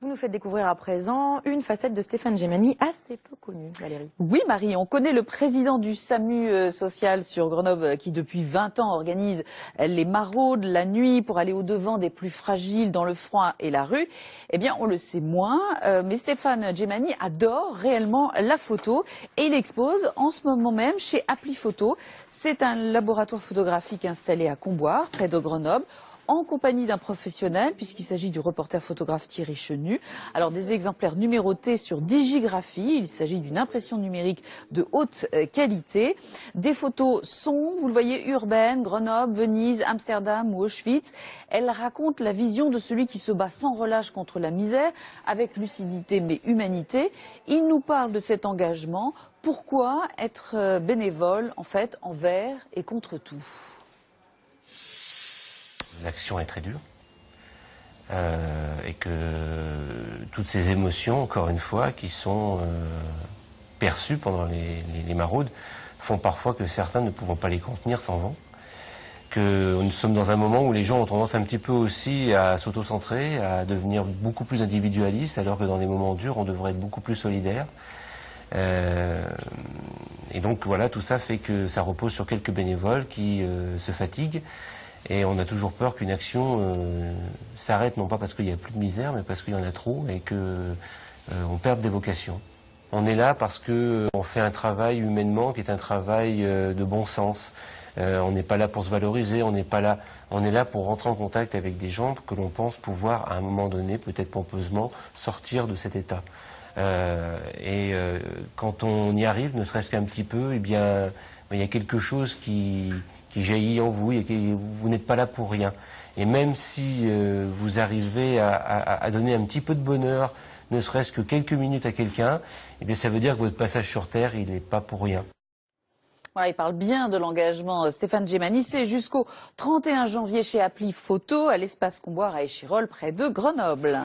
Vous nous faites découvrir à présent une facette de Stéphane Gemani assez peu connue, Valérie. Oui, Marie, on connaît le président du SAMU social sur Grenoble qui depuis 20 ans organise les maraudes la nuit pour aller au-devant des plus fragiles dans le froid et la rue. Eh bien, on le sait moins, mais Stéphane Gemani adore réellement la photo et il expose en ce moment même chez Appli Photo. C'est un laboratoire photographique installé à Comboire, près de Grenoble, en compagnie d'un professionnel, puisqu'il s'agit du reporter photographe Thierry Chenu. Alors, des exemplaires numérotés sur digigraphie. Il s'agit d'une impression numérique de haute qualité. Des photos sont, vous le voyez, urbaines, Grenoble, Venise, Amsterdam ou Auschwitz. Elles racontent la vision de celui qui se bat sans relâche contre la misère, avec lucidité mais humanité. Il nous parle de cet engagement. Pourquoi être bénévole, en fait, envers et contre tout? L'action est très dure et que toutes ces émotions, encore une fois, qui sont perçues pendant les maraudes, font parfois que certains ne pouvant pas les contenir s'en vont. Que nous sommes dans un moment où les gens ont tendance un petit peu aussi à s'auto-centrer, à devenir beaucoup plus individualistes, alors que dans des moments durs, on devrait être beaucoup plus solidaire. Et donc voilà, tout ça fait que ça repose sur quelques bénévoles qui se fatiguent. Et on a toujours peur qu'une action s'arrête, non pas parce qu'il n'y a plus de misère, mais parce qu'il y en a trop et qu'on perde des vocations. On est là parce qu'on fait un travail humainement qui est un travail de bon sens. On n'est pas là pour se valoriser, on est là pour rentrer en contact avec des gens que l'on pense pouvoir, à un moment donné, peut-être pompeusement, sortir de cet état. Quand on y arrive, ne serait-ce qu'un petit peu, eh bien, il y a quelque chose qui jaillit en vous et que vous n'êtes pas là pour rien. Et même si vous arrivez à donner un petit peu de bonheur, ne serait-ce que quelques minutes à quelqu'un, eh bien, ça veut dire que votre passage sur Terre, il n'est pas pour rien. Voilà, il parle bien de l'engagement Stéphane Gemani. C'est jusqu'au 31 janvier chez Appli Photo, à l'espace Comboire à Échirolles, près de Grenoble.